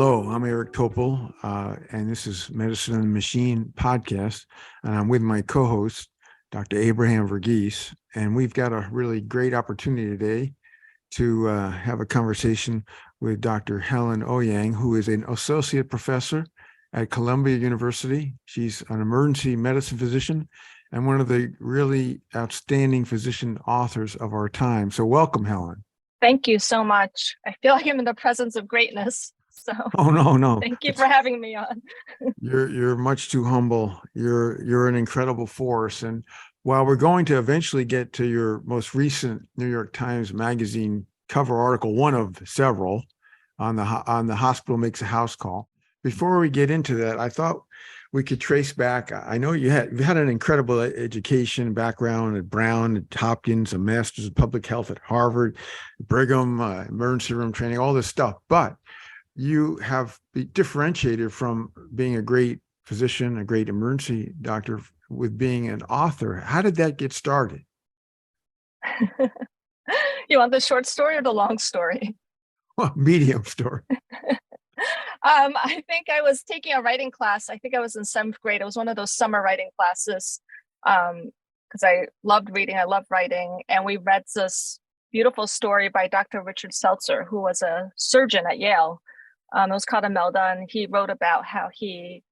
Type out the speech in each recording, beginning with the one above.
Hello, I'm Eric Topol, and this is Medicine and the Machine podcast, and I'm with my co-host, Dr. Abraham Verghese, and we've got a really great opportunity today to have a conversation with Dr. Helen Ouyang, who is an associate professor at Columbia University. She's an emergency medicine physician and one of the really outstanding physician authors of our time. So welcome, Helen. Thank you so much. I feel like I'm in the presence of greatness. So no. Thank you for having me on. You're much too humble. You're an incredible force. And while we're going to eventually get to your most recent New York Times Magazine cover article, one of several on the hospital makes a house call. Before we get into that, I thought we could trace back. I know you had an incredible education background at Brown, at Hopkins, a master's of public health at Harvard, Brigham, emergency room training, all this stuff. But you have differentiated from being a great physician, a great emergency doctor, with being an author. How did that get started? You want the short story or the long story? Well, medium story. I think I was taking a writing class. I think I was in 7th grade. It was one of those summer writing classes because I loved reading. I loved writing. And we read this beautiful story by Dr. Richard Seltzer, who was a surgeon at Yale. It was called Imelda, and he wrote about how he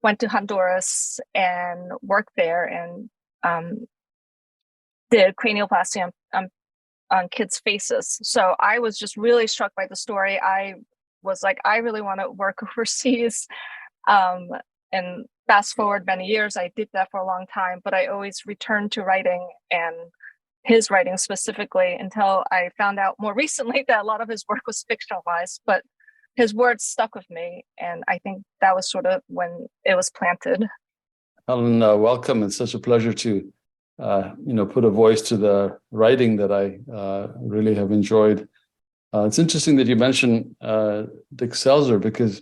went to Honduras and worked there and did cranioplasty on kids' faces. So I was just really struck by the story. I was like, I really want to work overseas. And fast forward many years, I did that for a long time, but I always returned to writing and his writing specifically until I found out more recently that a lot of his work was fictionalized, but his words stuck with me. And I think that was sort of when it was planted. Helen, welcome. It's such a pleasure to, put a voice to the writing that I really have enjoyed. It's interesting that you mentioned Dick Seltzer, because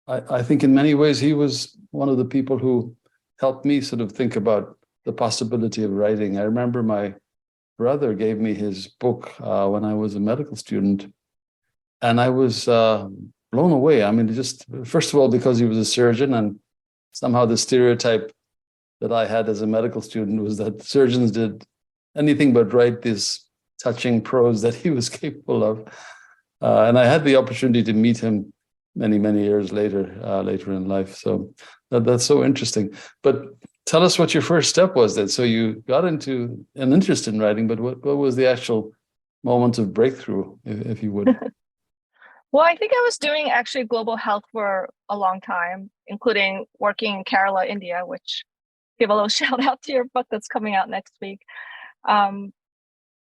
I think in many ways he was one of the people who helped me sort of think about the possibility of writing. I remember my brother gave me his book when I was a medical student, and I was blown away. I mean, just first of all, because he was a surgeon, and somehow the stereotype that I had as a medical student was that surgeons did anything but write this touching prose that he was capable of. And I had the opportunity to meet him many, many years later in life. So that's so interesting. But tell us what your first step was then. So you got into an interest in writing, but what was the actual moment of breakthrough, if you would? Well, I think I was doing actually global health for a long time, including working in Kerala, India, which give a little shout out to your book that's coming out next week.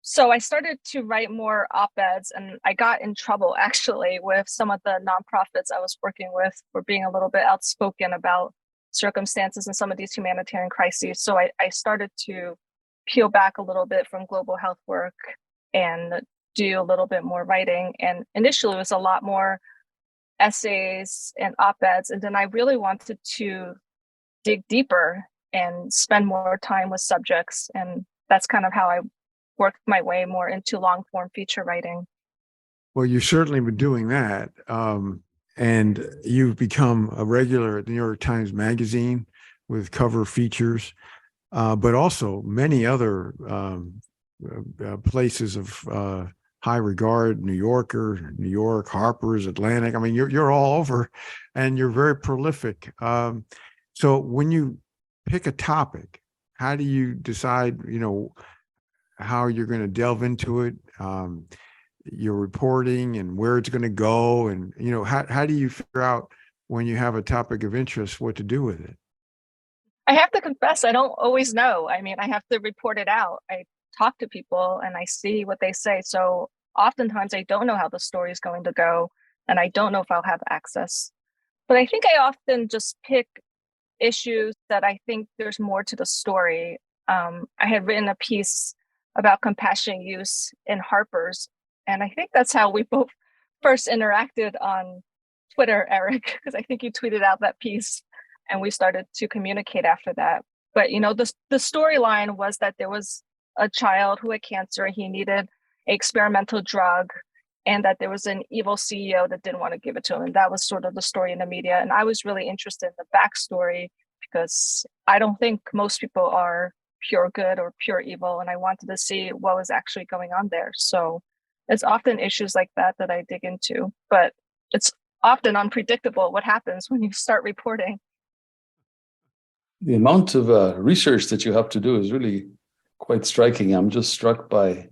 So I started to write more op-eds, and I got in trouble actually with some of the nonprofits I was working with for being a little bit outspoken about circumstances in some of these humanitarian crises. So I started to peel back a little bit from global health work and do a little bit more writing. And initially it was a lot more essays and op-eds. And then I really wanted to dig deeper and spend more time with subjects. And that's kind of how I worked my way more into long form feature writing. Well, you've certainly been doing that. And you've become a regular at the New York Times Magazine with cover features, but also many other places of high regard, New Yorker, New York, Harper's, Atlantic. I mean, you're all over, and you're very prolific. So when you pick a topic, how do you decide, how you're going to delve into it, your reporting and where it's going to go? And, how do you figure out when you have a topic of interest, what to do with it? I have to confess, I don't always know. I mean, I have to report it out. I talk to people and I see what they say. So oftentimes I don't know how the story is going to go, and I don't know if I'll have access. But I think I often just pick issues that I think there's more to the story. I had written a piece about compassionate use in Harper's, and I think that's how we both first interacted on Twitter, Eric, because I think you tweeted out that piece and we started to communicate after that. But, the storyline was that there was a child who had cancer. He needed an experimental drug, and that there was an evil CEO that didn't want to give it to him. And that was sort of the story in the media. And I was really interested in the backstory because I don't think most people are pure good or pure evil. And I wanted to see what was actually going on there. So it's often issues like that that I dig into, but it's often unpredictable what happens when you start reporting. The amount of research that you have to do is really quite striking. I'm just struck by,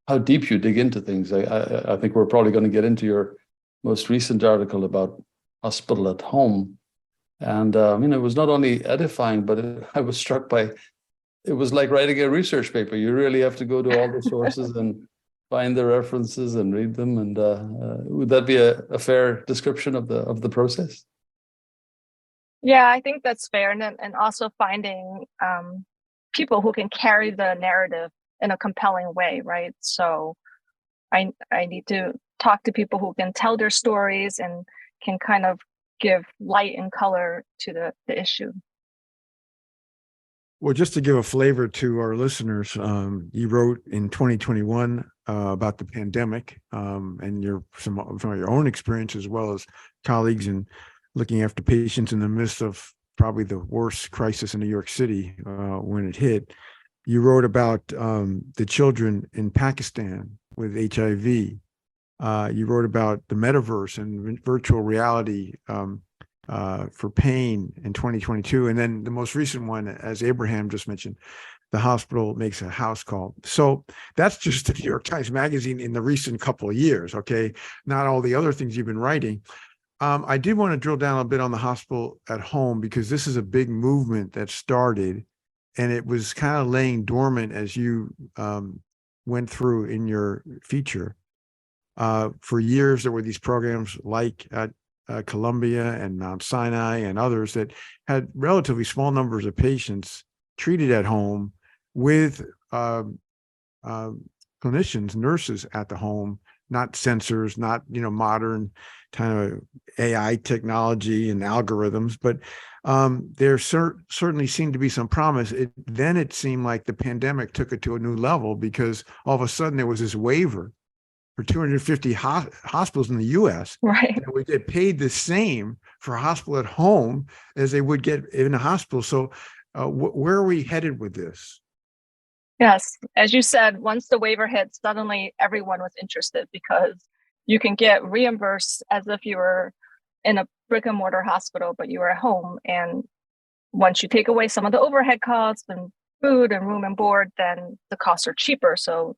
how deep you dig into things. I think we're probably going to get into your most recent article about hospital at home. And, it was not only edifying, but I was struck by, it was like writing a research paper. You really have to go to all the sources and find the references and read them. And would that be a fair description of the process? Yeah, I think that's fair. And also finding people who can carry the narrative in a compelling way, right? So I need to talk to people who can tell their stories and can kind of give light and color to the issue. Well, just to give a flavor to our listeners, you wrote in 2021 about the pandemic and some of your own experience as well as colleagues in looking after patients in the midst of probably the worst crisis in New York City when it hit. You wrote about the children in Pakistan with HIV. You wrote about the metaverse and virtual reality for pain in 2022. And then the most recent one, as Abraham just mentioned, the hospital makes a house call. So that's just the New York Times Magazine in the recent couple of years, okay? Not all the other things you've been writing. I did want to drill down a bit on the hospital at home because this is a big movement that started and it was kind of laying dormant as you went through in your feature. For years, there were these programs like at Columbia and Mount Sinai and others that had relatively small numbers of patients treated at home with clinicians, nurses at the home, not sensors, not modern kind of AI technology and algorithms, but there certainly seemed to be some promise. Then it seemed like the pandemic took it to a new level because all of a sudden there was this waiver for 250 hospitals in the U.S. Right. that would get paid the same for a hospital at home as they would get in a hospital. So where are we headed with this? Yes, as you said, once the waiver hit, suddenly everyone was interested because you can get reimbursed as if you were in a brick and mortar hospital, but you were at home. And once you take away some of the overhead costs and food and room and board, then the costs are cheaper. So,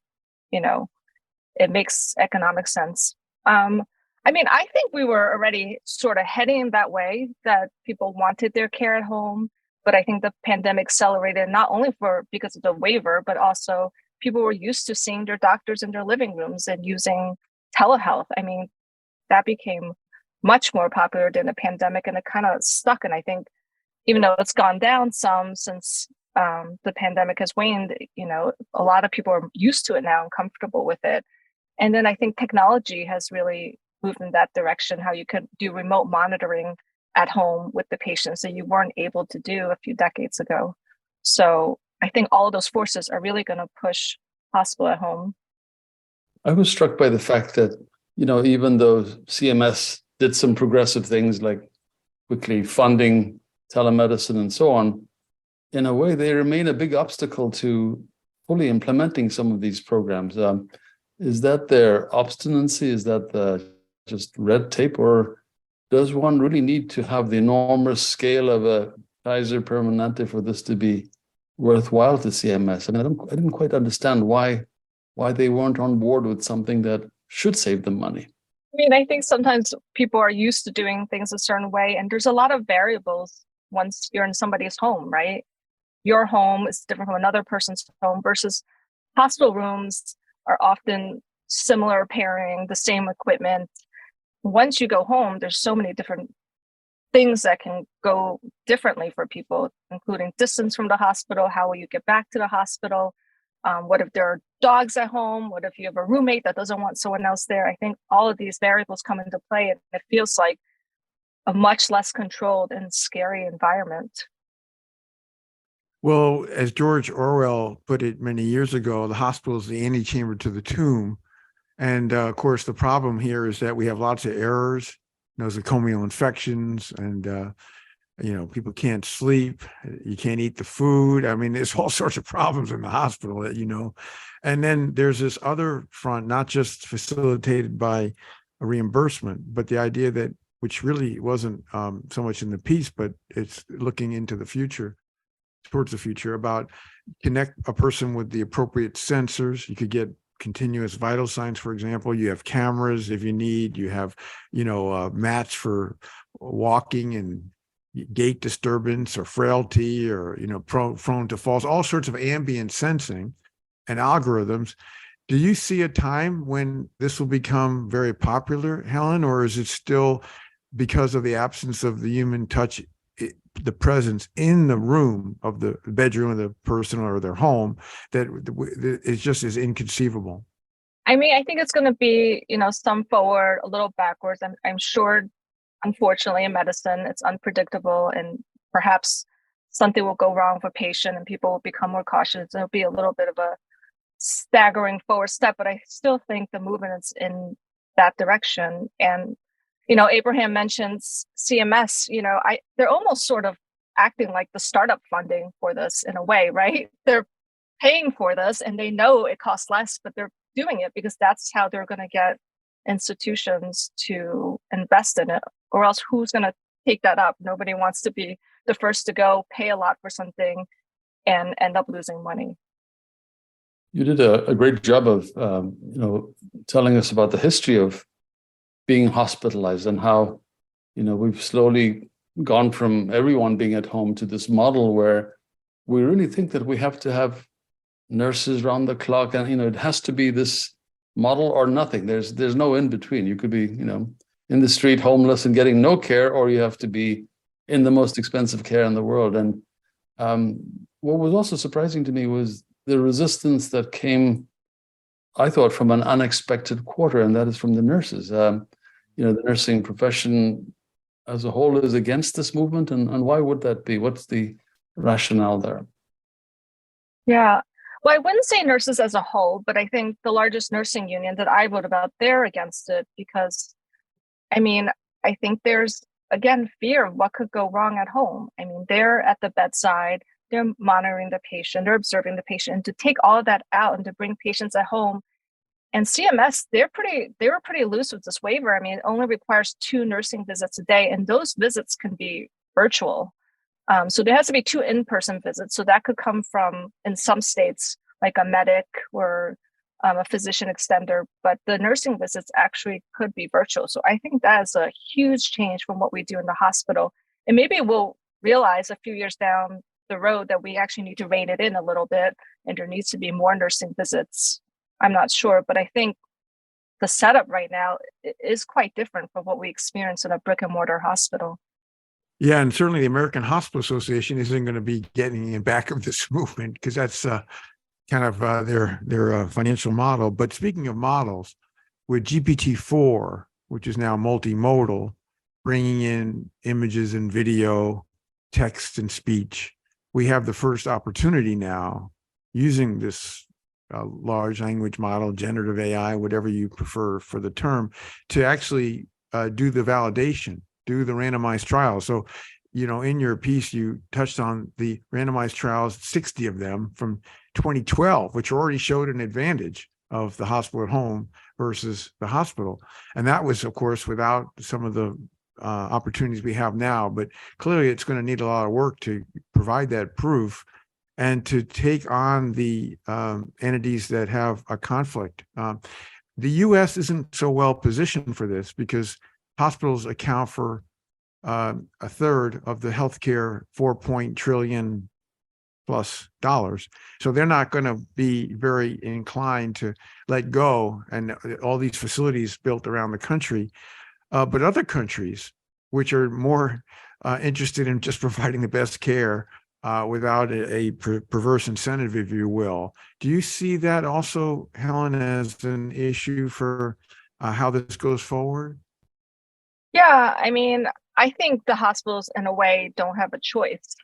it makes economic sense. I think we were already sort of heading that way, that people wanted their care at home. But I think the pandemic accelerated not only because of the waiver, but also people were used to seeing their doctors in their living rooms and using telehealth. That became much more popular during the pandemic and it kind of stuck. And I think even though it's gone down some since the pandemic has waned, a lot of people are used to it now and comfortable with it. And then I think technology has really moved in that direction, how you could do remote monitoring at home with the patients that you weren't able to do a few decades ago. So I think all of those forces are really going to push hospital at home. I was struck by the fact that, even though CMS did some progressive things like quickly funding telemedicine and so on, in a way, they remain a big obstacle to fully implementing some of these programs. Is that their obstinacy? Is that just red tape? Or does one really need to have the enormous scale of a Kaiser Permanente for this to be worthwhile to CMS? I didn't quite understand why they weren't on board with something that should save them money. I think sometimes people are used to doing things a certain way, and there's a lot of variables once you're in somebody's home, right? Your home is different from another person's home versus hospital rooms are often similar pairing, the same equipment. Once you go home, there's so many different things that can go differently for people, including distance from the hospital. How will you get back to the hospital? What if there are dogs at home? What if you have a roommate that doesn't want someone else there? I think all of these variables come into play, and it feels like a much less controlled and scary environment. Well, as George Orwell put it many years ago, the hospital is the antechamber to the tomb. And of course, the problem here is that we have lots of errors, nosocomial infections, and people can't sleep. You can't eat the food. I mean, there's all sorts of problems in the hospital that. And then there's this other front, not just facilitated by a reimbursement, but the idea that, which really wasn't so much in the piece, but it's looking into the future, towards the future, about connect a person with the appropriate sensors. You could get continuous vital signs, for example. You have cameras if you need. You have, mats for walking and gait disturbance or frailty or, prone to falls, all sorts of ambient sensing and algorithms. Do you see a time when this will become very popular, Helen, or is it still because of the absence of the human touch, the presence in the room of the bedroom of the person or their home, that it just is inconceivable? I mean, I think it's going to be, some forward, a little backwards. I'm sure, unfortunately, in medicine, it's unpredictable, and perhaps something will go wrong for patient and people will become more cautious. It'll be a little bit of a staggering forward step, but I still think the movement is in that direction. And Abraham mentions CMS. They're almost sort of acting like the startup funding for this in a way, right? They're paying for this and they know it costs less, but they're doing it because that's how they're going to get institutions to invest in it. Or else who's going to take that up? Nobody wants to be the first to go, pay a lot for something, and end up losing money. You did a great job of telling us about the history of being hospitalized and how we've slowly gone from everyone being at home to this model where we really think that we have to have nurses around the clock, and it has to be this model or nothing. There's no in between. You could be in the street homeless and getting no care, or you have to be in the most expensive care in the world. And what was also surprising to me was the resistance that came, I thought, from an unexpected quarter, and that is from the nurses. The nursing profession as a whole is against this movement, and why would that be? What's the rationale there? Yeah. Well, I wouldn't say nurses as a whole, but I think the largest nursing union that I wrote about, they're against it because, I think there's, again, fear of what could go wrong at home. They're at the bedside, they're monitoring the patient, they're observing the patient. And to take all of that out and to bring patients at home, and CMS, they were pretty loose with this waiver. It only requires 2 nursing visits a day, and those visits can be virtual. So there has to be 2 in-person visits. So that could come from, in some states, like a medic or a physician extender, but the nursing visits actually could be virtual. So I think that is a huge change from what we do in the hospital. And maybe we'll realize a few years down the road that we actually need to rein it in a little bit, and there needs to be more nursing visits. I'm not sure, but I think the setup right now is quite different from what we experience in a brick and mortar hospital. Yeah, and certainly the American Hospital Association isn't going to be getting in back of this movement because that's kind of their financial model. But speaking of models, with GPT-4, which is now multimodal, bringing in images and video, text and speech, we have the first opportunity now using this large language model, generative AI, whatever you prefer for the term, to actually do the validation, do the randomized trials. So, in your piece, you touched on the randomized trials, 60 of them from 2012, which already showed an advantage of the hospital at home versus the hospital. And that was, of course, without some of the opportunities we have now. But clearly, it's going to need a lot of work to provide that proof and to take on the entities that have a conflict. The U.S. isn't so well positioned for this because hospitals account for a third of the healthcare $4 trillion plus dollars. So they're not going to be very inclined to let go, and all these facilities built around the country. But other countries, which are more interested in just providing the best care without a perverse incentive, if you will. Do you see that also, Helen, as an issue for how this goes forward? Yeah, I think the hospitals, in a way, don't have a choice.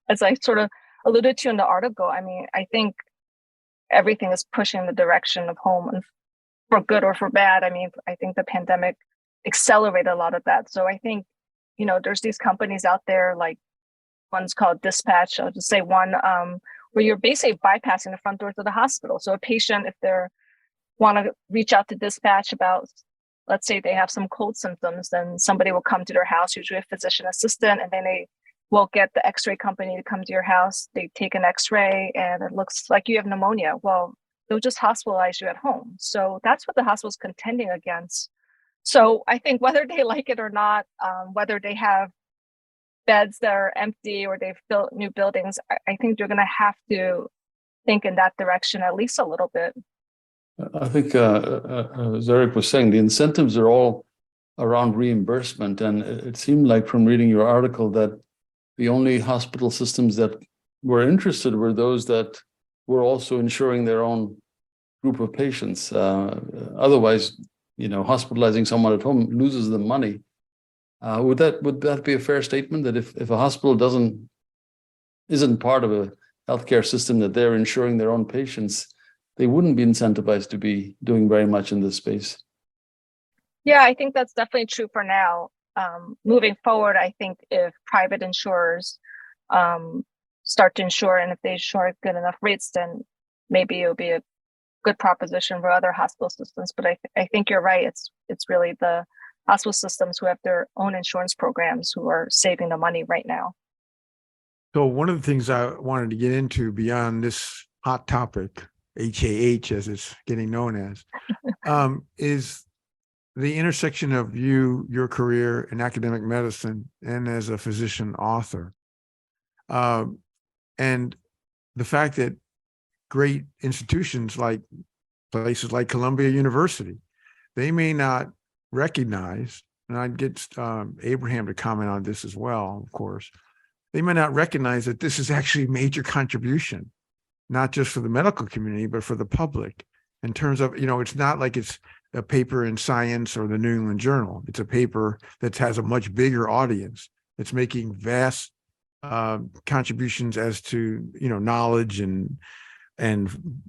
As I sort of alluded to in the article, I think everything is pushing the direction of home, for good or for bad. I mean, I think the pandemic accelerated a lot of that. So I think, there's these companies out there, like one's called Dispatch. I'll just say one, where you're basically bypassing the front doors of the hospital. So a patient, if they're want to reach out to dispatch about, let's say they have some cold symptoms, then somebody will come to their house, usually a physician assistant, and then they will get the x-ray company to come to your house. They take an x-ray and it looks like you have pneumonia. Well, they'll just hospitalize you at home. So that's what the hospital's contending against. So I think whether they like it or not, whether they have beds that are empty or they've built new buildings, I think they're going to have to think in that direction at least a little bit. I think, as Eric was saying, the incentives are all around reimbursement. And it seemed like from reading your article that the only hospital systems that were interested were those that were also insuring their own group of patients. Otherwise, hospitalizing someone at home loses them money. Would that be a fair statement, that if a hospital isn't part of a healthcare system, that they're insuring their own patients, they wouldn't be incentivized to be doing very much in this space? Yeah, I think that's definitely true for now. Moving forward, I think if private insurers start to insure, and if they insure at good enough rates, then maybe it'll be a good proposition for other hospital systems. But I think you're right. It's really the hospital systems who have their own insurance programs who are saving the money right now. So one of the things I wanted to get into beyond this hot topic, HAH as it's getting known as, is the intersection of your career in academic medicine and as a physician author. And the fact that great institutions like places like Columbia University, they may not recognize, and I'd get Abraham to comment on this as well, of course, they may not recognize that this is actually a major contribution, not just for the medical community, but for the public in terms of, it's not like it's a paper in Science or the New England Journal. It's a paper that has a much bigger audience. It's making vast contributions as to, knowledge and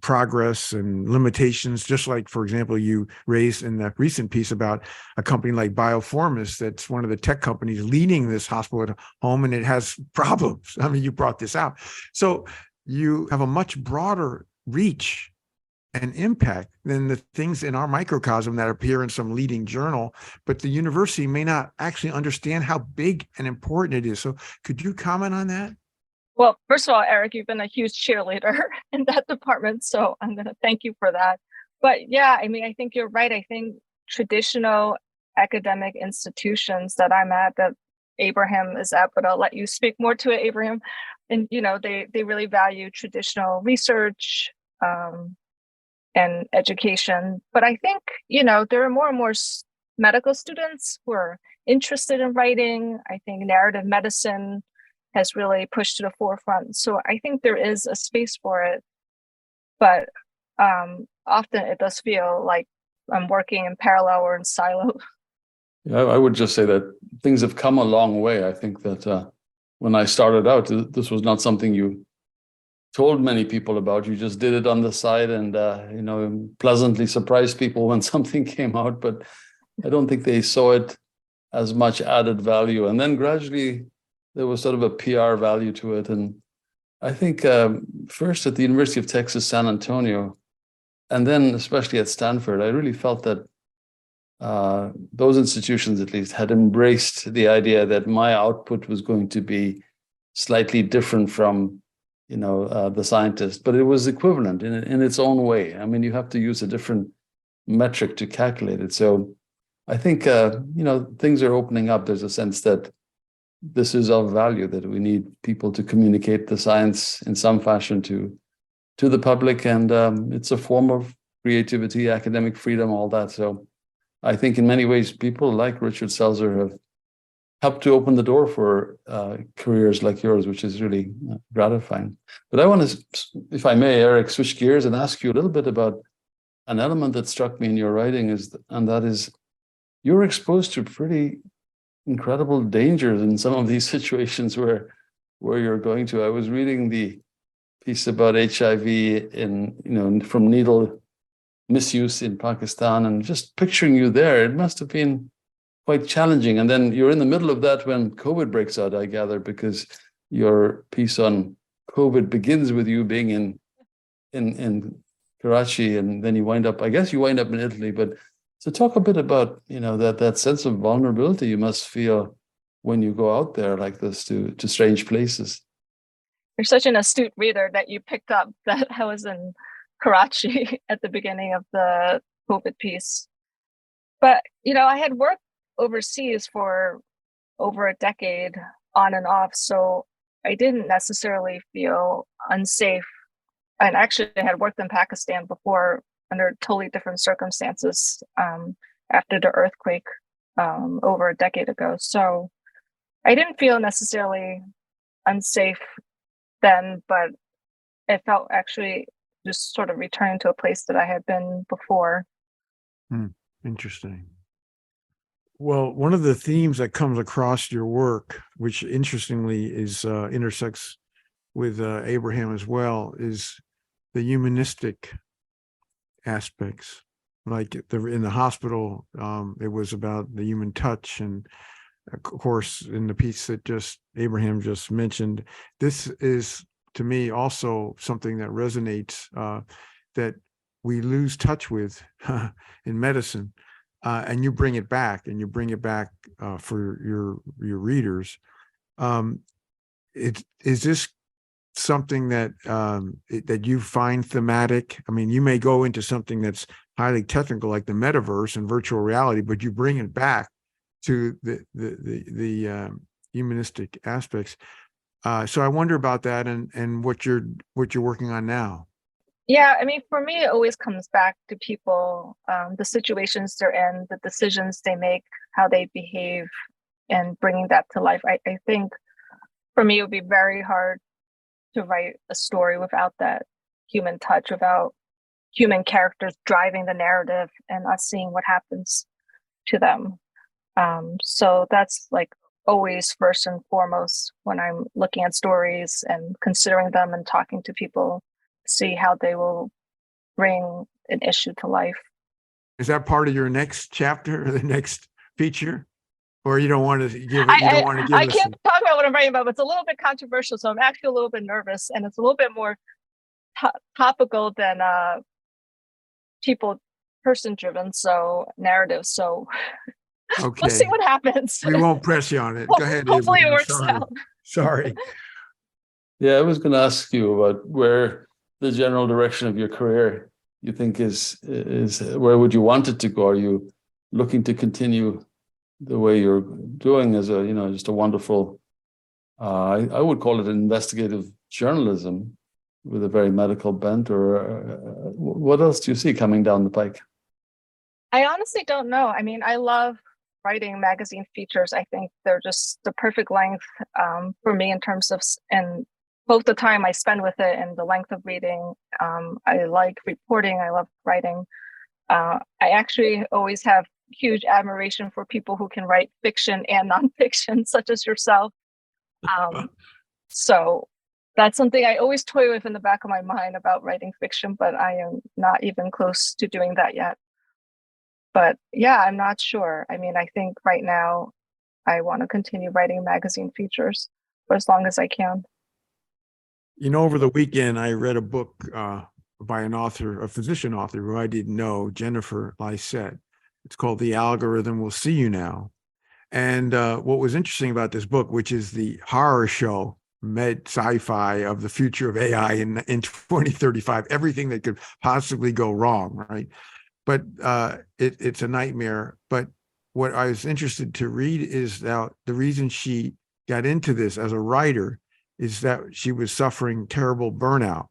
progress and limitations, just like, for example, you raised in the recent piece about a company like Bioformis, that's one of the tech companies leading this hospital at home, and it has problems. I mean, you brought this out. So you have a much broader reach and impact than the things in our microcosm that appear in some leading journal, but the university may not actually understand how big and important it is. So could you comment on that? Well, first of all, Eric, you've been a huge cheerleader in that department, so I'm going to thank you for that. But yeah, I mean, I think you're right. I think traditional academic institutions that I'm at, that Abraham is at, but I'll let you speak more to it, Abraham. And, they really value traditional research and education. But I think, there are more and more medical students who are interested in writing. I think narrative medicine has really pushed to the forefront. So I think there is a space for it, but often it does feel like I'm working in parallel or in silo. Yeah, I would just say that things have come a long way. I think that when I started out, this was not something you told many people about. You just did it on the side and, pleasantly surprised people when something came out, but I don't think they saw it as much added value. And then gradually, there was sort of a PR value to it. And I think first at the University of Texas, San Antonio, and then especially at Stanford, I really felt that those institutions at least had embraced the idea that my output was going to be slightly different from, the scientist, but it was equivalent in its own way. I mean, you have to use a different metric to calculate it. So I think, things are opening up. There's a sense that this is of value, that we need people to communicate the science in some fashion to the public. And it's a form of creativity, academic freedom, all that. So I think in many ways, people like Richard Selzer have helped to open the door for careers like yours, which is really gratifying. But I want to, if I may, Eric, switch gears and ask you a little bit about an element that struck me in your writing, and that is you're exposed to pretty incredible dangers in some of these situations where you're going to. I was reading the piece about HIV from needle misuse in Pakistan, and just picturing you there, it must have been quite challenging. And then you're in the middle of that when COVID breaks out, I gather, because your piece on COVID begins with you being in Karachi, and then you wind up in Italy. But so talk a bit about, that sense of vulnerability you must feel when you go out there like this to strange places. You're such an astute reader that you picked up that I was in Karachi at the beginning of the COVID piece. But, I had worked overseas for over a decade on and off, so I didn't necessarily feel unsafe. And actually, I had worked in Pakistan before under totally different circumstances after the earthquake over a decade ago. So I didn't feel necessarily unsafe then, but it felt actually just sort of returning to a place that I had been before. Interesting. Well, one of the themes that comes across your work, which interestingly is intersects with Abraham as well, is the humanistic aspects. Like in the hospital, it was about the human touch, and of course, in the piece that Abraham just mentioned, this is to me also something that resonates, that we lose touch with in medicine, and you bring it back, for your readers. Is this something that that you find thematic? I mean, you may go into something that's highly technical, like the metaverse and virtual reality, but you bring it back to the humanistic aspects. So I wonder about that, and what you're working on now. Yeah, I mean, for me, it always comes back to people, the situations they're in, the decisions they make, how they behave, and bringing that to life. I think for me, it would be very hard to write a story without that human touch, without human characters driving the narrative and us seeing what happens to them. So that's like always first and foremost when I'm looking at stories and considering them and talking to people, see how they will bring an issue to life. Is that part of your next chapter or the next feature? Or you don't want to give it? I can't talk about what I'm writing about, but it's a little bit controversial, so I'm actually a little bit nervous, and it's a little bit more topical than person driven, so narrative. So okay, we'll see what happens. We won't press you on it. Go ahead. Hopefully Abraham. it works out. Sorry. Yeah, I was going to ask you about where the general direction of your career you think is where would you want it to go? Are you looking to continue the way you're doing as just a wonderful, I would call it investigative journalism with a very medical bent, or what else do you see coming down the pike? I honestly don't know. I mean, I love writing magazine features. I think they're just the perfect length for me in terms of, and both the time I spend with it and the length of reading. I like reporting. I love writing. I actually always have huge admiration for people who can write fiction and nonfiction, such as yourself. So that's something I always toy with in the back of my mind about writing fiction, but I am not even close to doing that yet. But yeah, I'm not sure. I mean, I think right now I want to continue writing magazine features for as long as I can. Over the weekend, I read a book by a physician author who I didn't know, Jennifer Lysette. It's called The Algorithm Will See You Now. And what was interesting about this book, which is the horror show, sci-fi of the future of AI in 2035, everything that could possibly go wrong, right? But it's a nightmare. But what I was interested to read is that the reason she got into this as a writer is that she was suffering terrible burnout,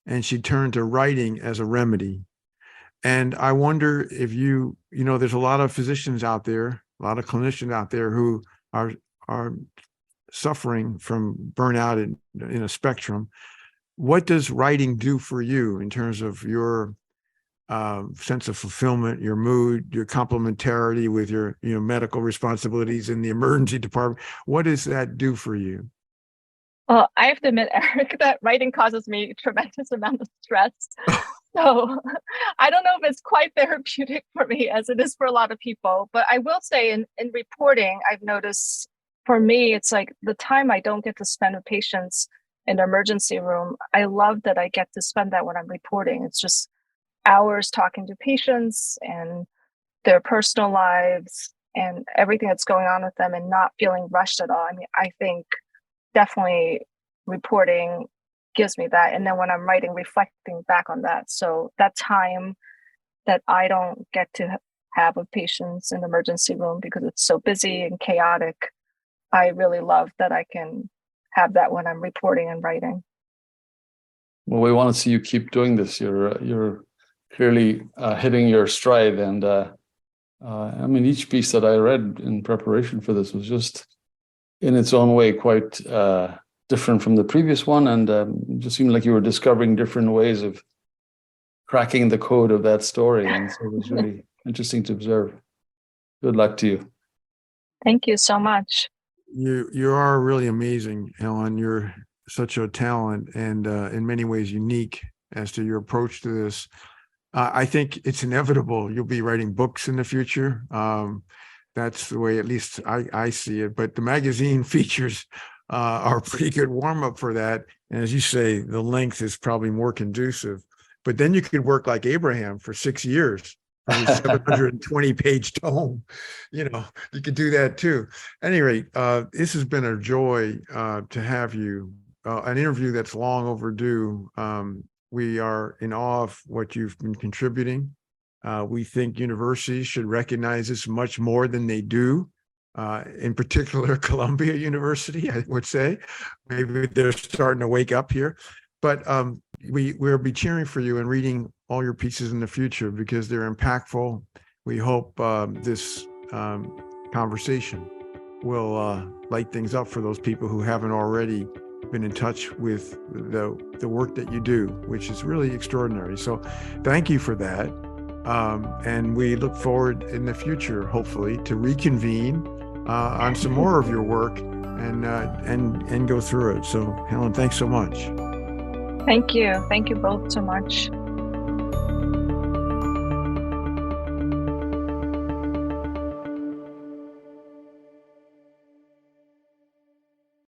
and she turned to writing as a remedy. And I wonder if there's a lot of physicians out there, a lot of clinicians out there who are suffering from burnout in a spectrum. What does writing do for you in terms of your sense of fulfillment, your mood, your complementarity with your medical responsibilities in the emergency department? What does that do for you? Well, I have to admit, Eric, that writing causes me a tremendous amount of stress. So I don't know if it's quite therapeutic for me as it is for a lot of people, but I will say in reporting, I've noticed for me, it's like the time I don't get to spend with patients in the emergency room, I love that I get to spend that when I'm reporting. It's just hours talking to patients and their personal lives and everything that's going on with them and not feeling rushed at all. I mean, I think definitely reporting gives me that. And then when I'm writing, reflecting back on that. So that time that I don't get to have with patients in the emergency room because it's so busy and chaotic, I really love that I can have that when I'm reporting and writing. Well, we want to see you keep doing this. You're clearly hitting your stride, and I mean, each piece that I read in preparation for this was just, in its own way, quite different from the previous one, and it just seemed like you were discovering different ways of cracking the code of that story, and so it was really interesting to observe. Good luck to you. Thank you so much. You are really amazing, Helen. You're such a talent and in many ways unique as to your approach to this. I think it's inevitable you'll be writing books in the future. That's the way, at least I see it. But the magazine features are a pretty good warm-up for that. And as you say, the length is probably more conducive. But then you could work like Abraham for 6 years on his 720-page tome. You know, you could do that too. At any rate, this has been a joy to have you. An interview that's long overdue. We are in awe of what you've been contributing. We think universities should recognize this much more than they do. In particular, Columbia University, I would say. Maybe they're starting to wake up here. But we'll be cheering for you and reading all your pieces in the future because they're impactful. We hope this conversation will light things up for those people who haven't already been in touch with the work that you do, which is really extraordinary. So thank you for that. And we look forward in the future, hopefully, to reconvene on some more of your work and go through it. So Helen, thanks so much. Thank you. Thank you both so much.